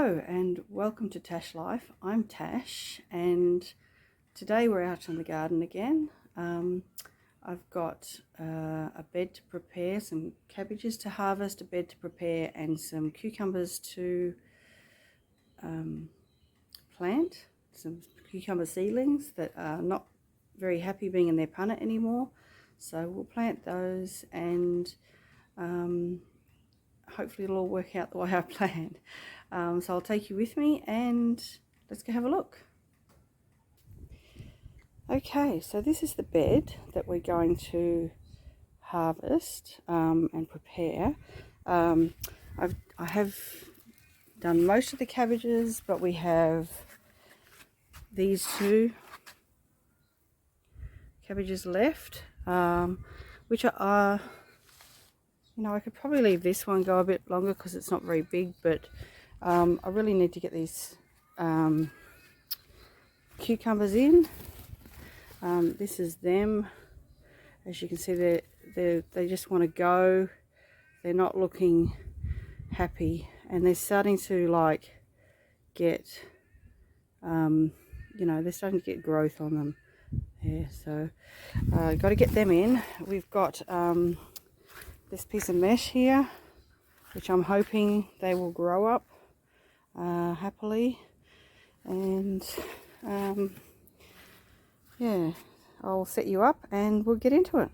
Hello and welcome to Tash Life. I'm Tash and today we're out in the garden again. I've got a bed to prepare, some cabbages to harvest, a bed to prepare and some cucumbers to plant. Some cucumber seedlings that are not very happy being in their punnet anymore. So we'll plant those and hopefully it'll all work out the way I planned. So I'll take you with me and let's go have a look. Okay, so this is the bed that we're going to harvest and prepare. I have done most of the cabbages, but we have these two cabbages left, which are I could probably leave this one go a bit longer because it's not very big, but I really need to get these cucumbers in. This is them. As you can see, they just want to go. They're not looking happy, and they're starting to like get, they're starting to get growth on them. Yeah, so got to get them in. We've got this piece of mesh here, which I'm hoping they will grow up happily, and yeah, I'll set you up and we'll get into it.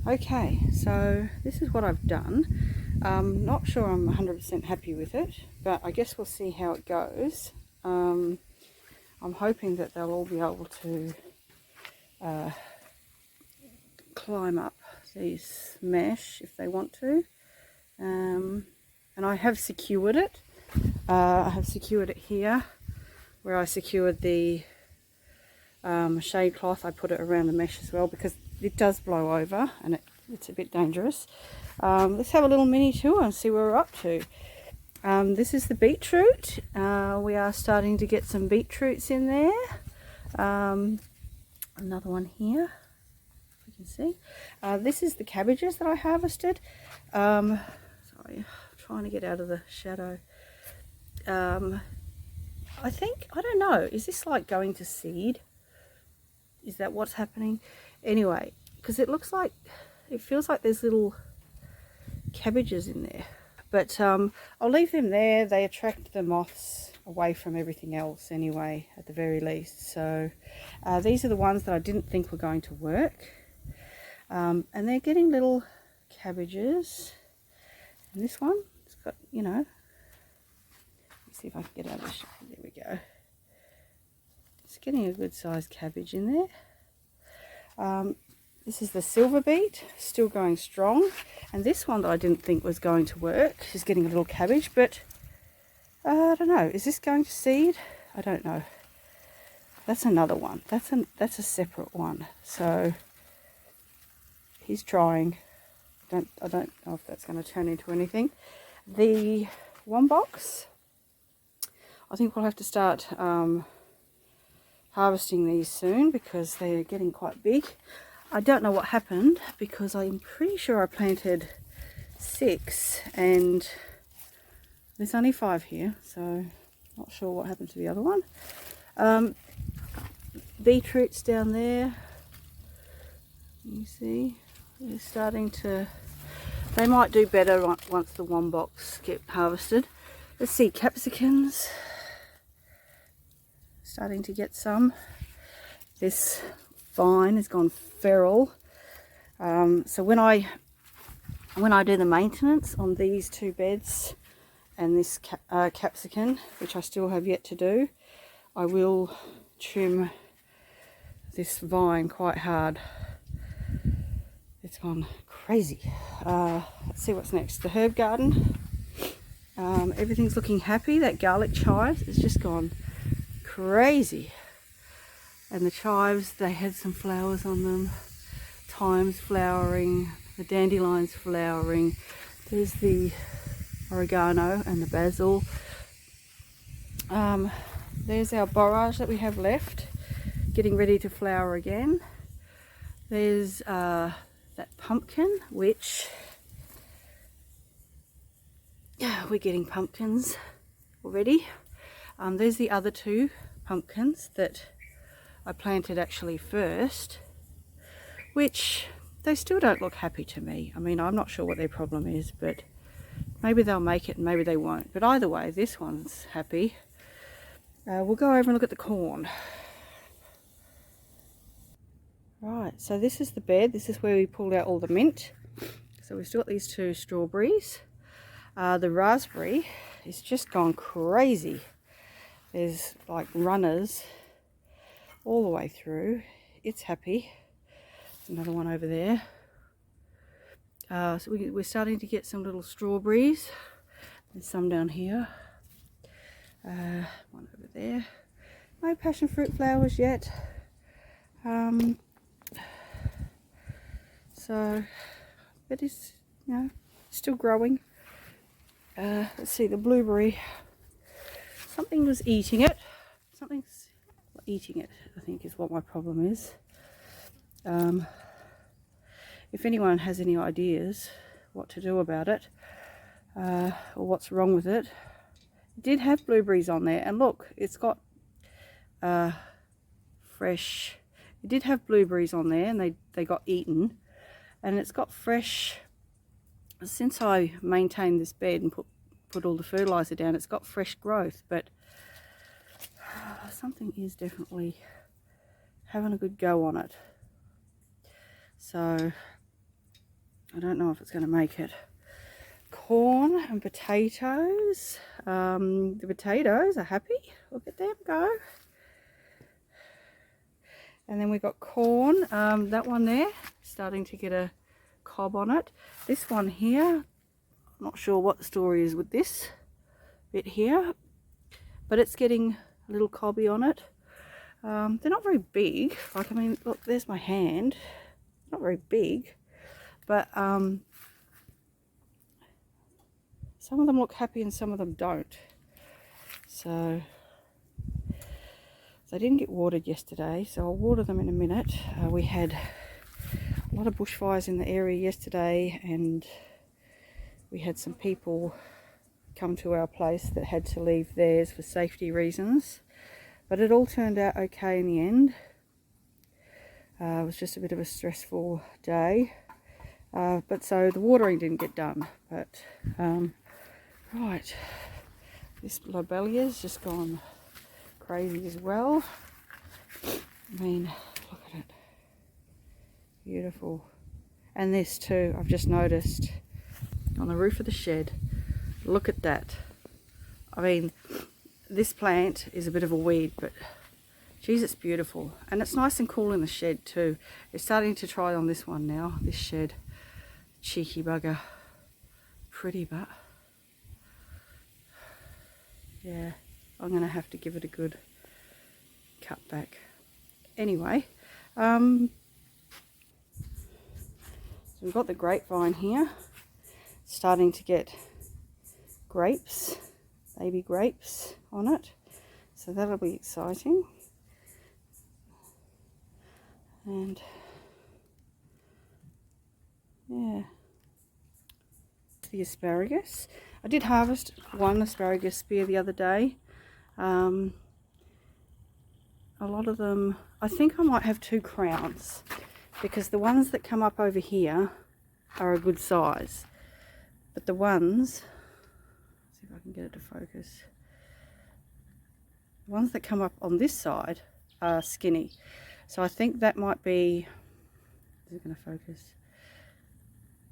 Okay, so this is what I've done. Not sure I'm 100% happy with it, but I guess we'll see how it goes. I'm hoping that they'll all be able to climb up these mesh if they want to. And I have secured it. I have secured it here where I secured the shade cloth. I put it around the mesh as well because it does blow over and it's a bit dangerous. Let's have a little mini tour and see where we're up to. This is the beetroot. We are starting to get some beetroots in there. Another one here, if you can see. This is the cabbages that I harvested. Sorry, I'm trying to get out of the shadow. I think, I don't know, is this like going to seed? Is that what's happening? Anyway, because it looks like, it feels like there's little cabbages in there. But I'll leave them there. They attract the moths away from everything else anyway, at the very least. So these are the ones that I didn't think were going to work. And they're getting little cabbages. And this one, it's got, you know, let's see if I can get out of the shade. There we go. It's getting a good sized cabbage in there. This is the silver beet, still going strong. And this one that I didn't think was going to work is getting a little cabbage, but I don't know. Is this going to seed? I don't know. That's another one. That's a separate one. So he's trying. I don't know if that's going to turn into anything. The one box, I think we'll have to start harvesting these soon because they're getting quite big. I don't know what happened because I'm pretty sure I planted 6 and there's only 5 here, so not sure what happened to the other one. Beetroots down there, you see, they're starting to, they might do better once the one box get harvested. Let's see, capsicums, starting to get some. This vine has gone feral. So when I do the maintenance on these 2 beds and this capsicum, which I still have yet to do, I will trim this vine quite hard. It's gone crazy. Let's see what's next. The herb garden. Everything's looking happy. That garlic chives has just gone crazy. And the chives, they had some flowers on them. Thyme's flowering, the dandelions flowering. There's the oregano and the basil. There's our borage that we have left, getting ready to flower again. There's that pumpkin, which we're getting pumpkins already. There's the other 2 pumpkins that I planted actually first, which they still don't look happy to me. I mean, I'm not sure what their problem is, but maybe they'll make it and maybe they won't. But either way, this one's happy. We'll go over and look at the corn. Right, so this is the bed. This is where we pulled out all the mint. So we've still got these 2 strawberries. The raspberry is just gone crazy. There's like runners all the way through. It's happy. There's another one over there. So we're starting to get some little strawberries. There's some down here. One over there. No passion fruit flowers yet. So, but it's, you know, still growing. Let's see, the blueberry. Something was eating it. Something's eating it, I think, is what my problem is. If anyone has any ideas what to do about it, or what's wrong with it. It did have blueberries on there, and look, it's got fresh, it did have blueberries on there, and they got eaten, and it's got fresh, since I maintained this bed and put all the fertilizer down, it's got fresh growth, but something is definitely having a good go on it. So I don't know if it's going to make it. Corn and potatoes. The potatoes are happy. Look at them go. And then we've got corn. That one there, starting to get a cob on it. This one here, I'm not sure what the story is with this bit here, but it's getting a little cobby on it. They're not very big. Like, I mean, look, there's my hand. Not very big, but some of them look happy and some of them don't. So they didn't get watered yesterday, so I'll water them in a minute. We had a lot of bushfires in the area yesterday, and we had some people come to our place that had to leave theirs for safety reasons, but it all turned out okay in the end. It was just a bit of a stressful day, but so the watering didn't get done. But right, this lobelia's just gone crazy as well. I mean, look at it, beautiful. And this too, I've just noticed on the roof of the shed. Look at that. I mean, this plant is a bit of a weed, but geez, it's beautiful. And it's nice and cool in the shed too. It's starting to try on this one now, this shed. Cheeky bugger. Pretty, but yeah, I'm going to have to give it a good cut back. Anyway, so we've got the grapevine here, starting to get grapes, baby grapes on it. So that'll be exciting. And yeah, the asparagus. I did harvest one asparagus spear the other day. A lot of them, I think I might have 2 crowns, because the ones that come up over here are a good size, but the ones, let's see if I can get it to focus, the ones that come up on this side are skinny. So I think that might be, is it going to focus?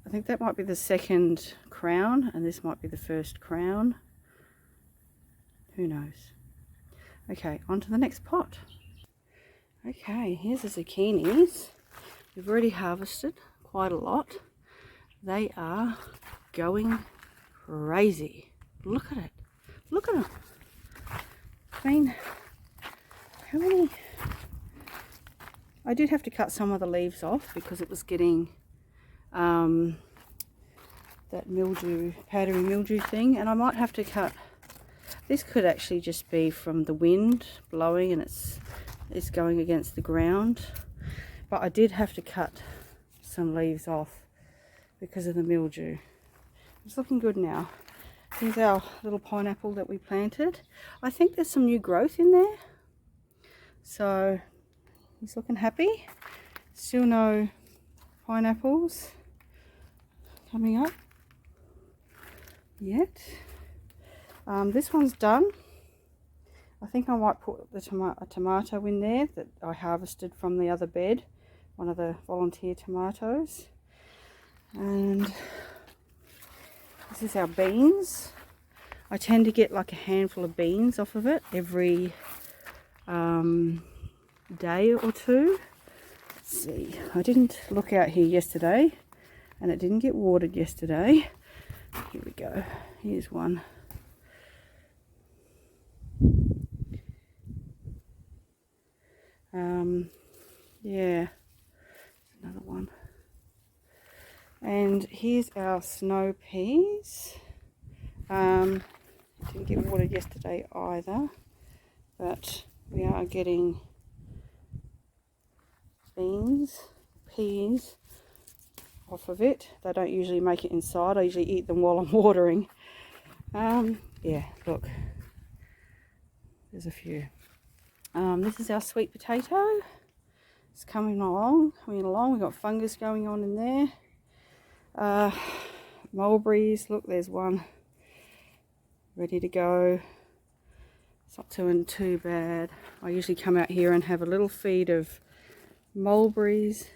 I think that might be the second crown, and this might be the first crown. Who knows? Okay, on to the next pot. Okay, here's the zucchinis. We've already harvested quite a lot. They are going crazy. Look at it. Look at them. I mean, how many? I did have to cut some of the leaves off because it was getting that mildew, powdery mildew thing, and I might have to cut. This could actually just be from the wind blowing and it's going against the ground, but I did have to cut some leaves off because of the mildew. It's looking good now. Here's our little pineapple that we planted. I think there's some new growth in there, so he's looking happy. Still no pineapples coming up yet. This one's done. I think I might put a tomato in there that I harvested from the other bed, one of the volunteer tomatoes. And this is our beans. I tend to get like a handful of beans off of it every day or two. Let's see, I didn't look out here yesterday and it didn't get watered yesterday. Here we go, here's one. Yeah, another one. And here's our snow peas. Didn't get watered yesterday either, but we are getting peas off of it. They don't usually make it inside. I usually eat them while I'm watering. Yeah, look, there's a few. This is our sweet potato. It's coming along. We've got fungus going on in there. Mulberries, look, there's one ready to go. It's not doing too bad. I usually come out here and have a little feed of mulberries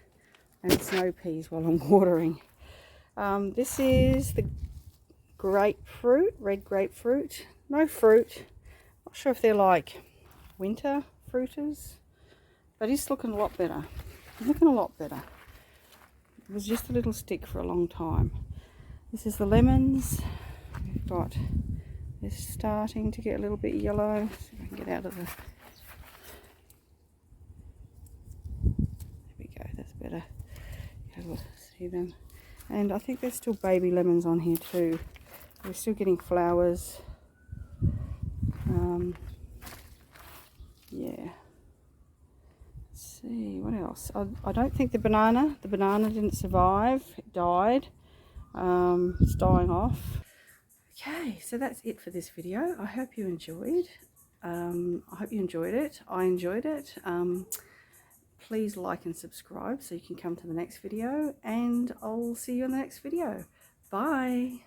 and snow peas while I'm watering. This is the grapefruit, red grapefruit. No fruit. Not sure if they're like winter fruiters, but it's looking a lot better. Looking a lot better. It was just a little stick for a long time. This is the lemons. We've got, they're starting to get a little bit yellow. See if I can get out of the, there we go, that's better. You'll be able to see them. And I think there's still baby lemons on here too. We're still getting flowers. Yeah. Let's see, what else? I don't think the banana didn't survive. It died. It's dying off. Okay, so that's it for this video. I hope you enjoyed. I hope you enjoyed it. I enjoyed it. Please like and subscribe so you can come to the next video, and I'll see you in the next video. Bye.